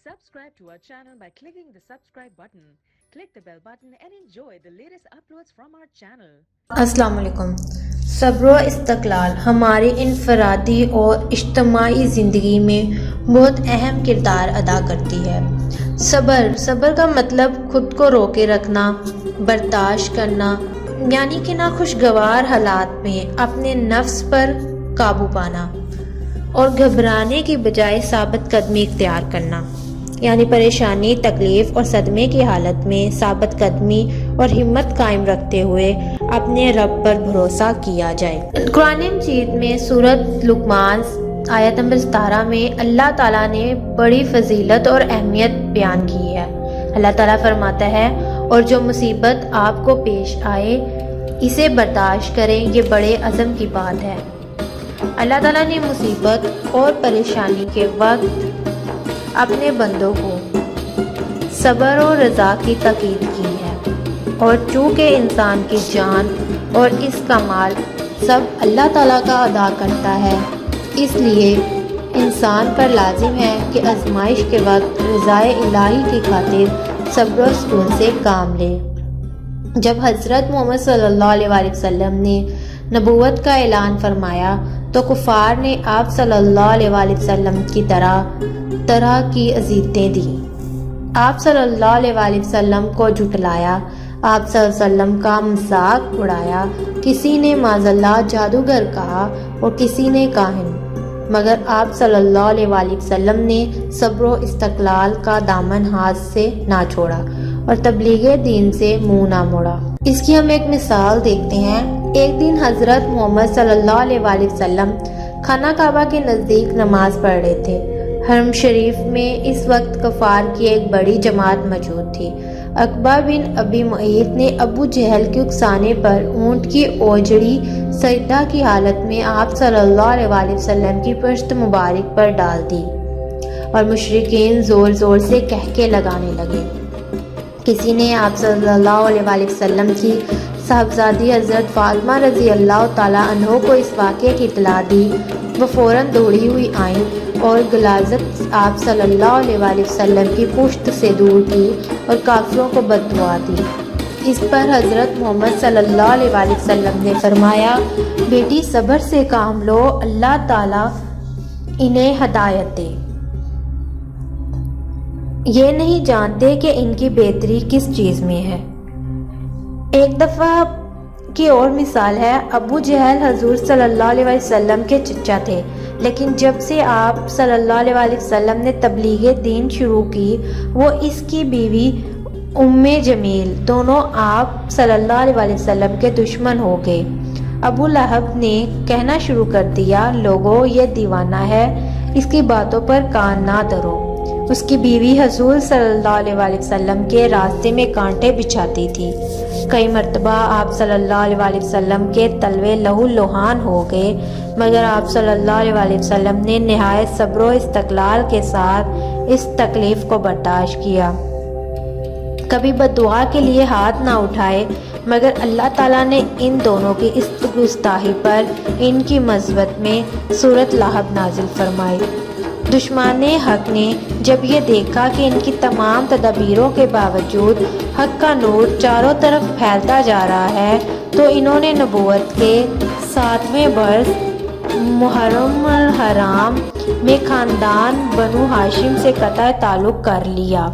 Subscribe to our channel by clicking the subscribe button. Click the bell button and enjoy the latest uploads from our channel. السلام علیکم۔ صبر و استقلال ہماری انفرادی اور اجتماعی زندگی میں بہت اہم کردار ادا کرتی ہے۔ صبر کا مطلب خود کو روکے رکھنا، برداشت کرنا، یعنی کہ ناخوشگوار حالات میں اپنے نفس پر قابو پانا اور گھبرانے کی بجائے ثابت قدمی اختیار کرنا، یعنی پریشانی، تکلیف اور صدمے کی حالت میں ثابت قدمی اور ہمت قائم رکھتے ہوئے اپنے رب پر بھروسہ کیا جائے۔ قرآن مجید میں سورۃ لقمان آیت نمبر 17 میں اللہ تعالیٰ نے بڑی فضیلت اور اہمیت بیان کی ہے۔ اللہ تعالیٰ فرماتا ہے، اور جو مصیبت آپ کو پیش آئے اسے برداشت کریں، یہ بڑے عزم کی بات ہے۔ اللہ تعالیٰ نے مصیبت اور پریشانی کے وقت اپنے بندوں کو صبر و رضا کی تاکید کی ہے، اور چونکہ انسان کی جان اور اس کا مال سب اللہ تعالیٰ کا ادا کرتا ہے، اس لیے انسان پر لازم ہے کہ آزمائش کے وقت رضائے الہی کی خاطر صبر و سکون سے کام لے۔ جب حضرت محمد صلی اللہ علیہ وآلہ وسلم نے نبوت کا اعلان فرمایا تو کفار نے آپ صلی اللہ علیہ وآلہ وسلم کی طرح کی اذیتیں دیں۔ آپ صلی اللہ علیہ وآلہ وسلم کو جھٹلایا، آپ صلی اللہ علیہ وسلم کا مذاق اڑایا، کسی نے معاذ اللہ جادوگر کہا اور کسی نے کاہن، مگر آپ صلی اللہ علیہ وآلہ وسلم نے صبر و استقلال کا دامن ہاتھ سے نہ چھوڑا اور تبلیغ دین سے منہ نہ موڑا۔ اس کی ہم ایک مثال دیکھتے ہیں۔ ایک دن حضرت محمد صلی اللہ علیہ وآلہ وسلم خانہ کعبہ کے نزدیک نماز پڑھ رہے تھے۔ حرم شریف میں اس وقت کفار کی ایک بڑی جماعت موجود تھی۔ عقبہ بن ابی معیط نے ابو جہل کے اکسانے پر اونٹ کی اوجڑی سجدہ کی حالت میں آپ صلی اللہ علیہ وآلہ وسلم کی پشت مبارک پر ڈال دی اور مشرکین زور زور سے کہکے لگانے لگے۔ کسی نے آپ صلی اللہ علیہ وآلہ وسلم کی صاحبزادی حضرت فاطمہ رضی اللہ تعالیٰ عنہ کو اس واقعے کی اطلاع دی۔ وہ فوراً دوڑی ہوئی آئیں اور غلاظت آپ صلی اللہ علیہ وآلہ وسلم کی پشت سے دور کی اور کافروں کو بد دعا دی۔ اس پر حضرت محمد صلی اللہ علیہ وآلہ وسلم نے فرمایا، بیٹی صبر سے کام لو، اللہ تعالیٰ انہیں ہدایت دے۔ یہ نہیں جانتے کہ ان کی بہتری کس چیز میں ہے۔ ایک دفعہ کی اور مثال ہے، ابو جہل حضور صلی اللہ علیہ وسلم کے چچا تھے، لیکن جب سے آپ صلی اللہ علیہ وسلم نے تبلیغ دین شروع کی، وہ اس کی بیوی ام جمیل دونوں آپ صلی اللہ علیہ وسلم کے دشمن ہو گئے۔ ابو لہب نے کہنا شروع کر دیا، لوگو یہ دیوانہ ہے، اس کی باتوں پر کان نہ دھرو۔ اس کی بیوی حضور صلی اللہ علیہ وسلم کے راستے میں کانٹے بچھاتی تھی۔ کئی مرتبہ آپ صلی اللہ علیہ وسلم کے تلوے لہو لہان ہو گئے، مگر آپ صلی اللہ علیہ وسلم نے نہایت صبر و استقلال کے ساتھ اس تکلیف کو برداشت کیا۔ کبھی بد دعا کے لیے ہاتھ نہ اٹھائے، مگر اللہ تعالیٰ نے ان دونوں کی اس گستاخی پر ان کی مذمت میں سورۃ لہب نازل فرمائی۔ دشمن حق نے جب یہ دیکھا کہ ان کی تمام تدابیروں کے باوجود حق کا نور چاروں طرف پھیلتا جا رہا ہے، تو انہوں نے نبوت کے 7ویں برس محرم الحرام میں خاندان بنو ہاشم سے قطع تعلق کر لیا،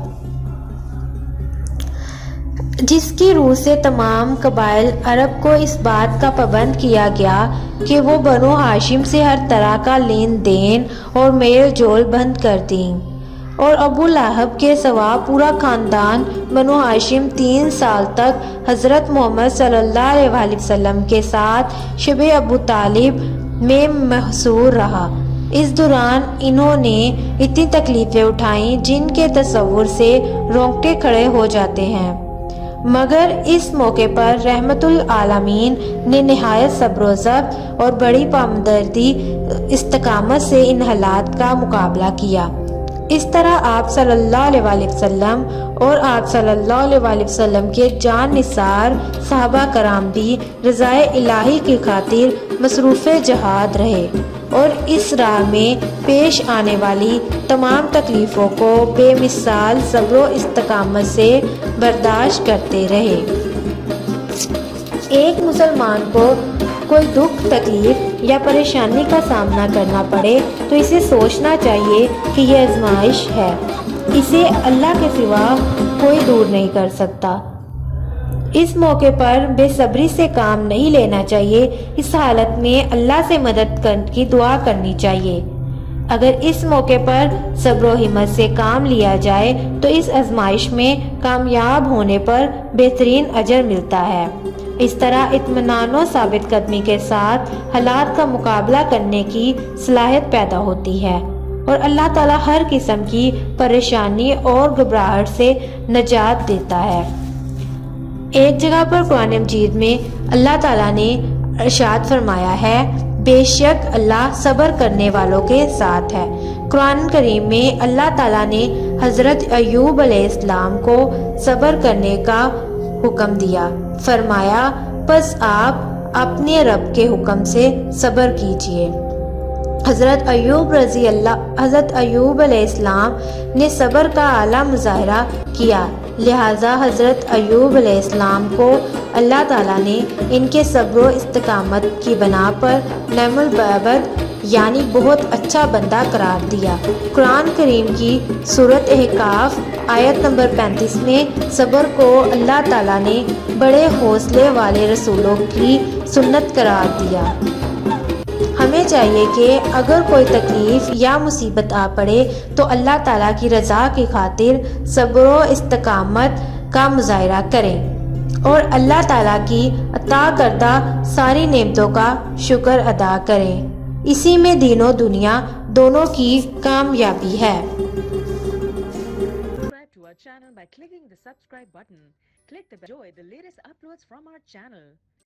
جس کی روح سے تمام قبائل عرب کو اس بات کا پابند کیا گیا کہ وہ بنو ہاشم سے ہر طرح کا لین دین اور میل جول بند کر دیں، اور ابو لہب کے سوا پورا خاندان بنو ہاشم 3 سال تک حضرت محمد صلی اللہ علیہ وسلم کے ساتھ شب ابو طالب میں محصور رہا۔ اس دوران انہوں نے اتنی تکلیفیں اٹھائیں جن کے تصور سے رونگٹے کھڑے ہو جاتے ہیں، مگر اس موقع پر رحمت العالمین نے نہایت صبر و ضبط اور بڑی پامدردی استقامت سے ان حالات کا مقابلہ کیا۔ اس طرح آپ صلی اللہ علیہ وسلم اور آپ صلی اللہ علیہ وسلم کے جان نثار صحابہ کرام بھی رضائے الہی کی خاطر مصروف جہاد رہے اور اس راہ میں پیش آنے والی تمام تکلیفوں کو بے مثال صبر و استقامت سے برداشت کرتے رہے۔ ایک مسلمان کو کوئی دکھ، تکلیف یا پریشانی کا سامنا کرنا پڑے تو اسے سوچنا چاہیے کہ یہ آزمائش ہے، اسے اللہ کے سوا کوئی دور نہیں کر سکتا۔ اس موقع پر بے صبری سے کام نہیں لینا چاہیے، اس حالت میں اللہ سے مدد کی دعا کرنی چاہیے۔ اگر اس موقع پر صبر و ہمت سے کام لیا جائے تو اس آزمائش میں کامیاب ہونے پر بہترین اجر ملتا ہے۔ اس طرح اطمینان و ثابت قدمی کے ساتھ حالات کا مقابلہ کرنے کی صلاحیت پیدا ہوتی ہے اور اللہ تعالیٰ ہر قسم کی پریشانی اور گھبراہٹ سے نجات دیتا ہے۔ ایک جگہ پر قرآن مجید میں اللہ تعالیٰ نے ارشاد فرمایا ہے، بے شک اللہ صبر کرنے والوں کے ساتھ ہے۔ قرآن کریم میں اللہ تعالیٰ نے حضرت ایوب علیہ السلام کو صبر کرنے کا حکم دیا، فرمایا پس آپ اپنے رب کے حکم سے صبر کیجئے۔ حضرت ایوب علیہ السلام نے صبر کا اعلیٰ مظاہرہ کیا، لہٰذا حضرت ایوب علیہ السلام کو اللہ تعالیٰ نے ان کے صبر و استقامت کی بنا پر نعم العبد یعنی بہت اچھا بندہ قرار دیا۔ قرآن کریم کی سورۃ احقاف آیت نمبر 35 میں صبر کو اللہ تعالیٰ نے بڑے حوصلے والے رسولوں کی سنت قرار دیا۔ ہمیں چاہیے کہ اگر کوئی تکلیف یا مصیبت آ پڑے تو اللہ تعالیٰ کی رضا کی خاطر صبر و استقامت کا مظاہرہ کریں اور اللہ تعالیٰ کی عطا کردہ ساری نعمتوں کا شکر ادا کریں۔ اسی میں دین و دنیا دونوں کی کامیابی ہے۔ Subscribe to our channel by clicking the subscribe button. Click the bell to enjoy the latest uploads from our channel.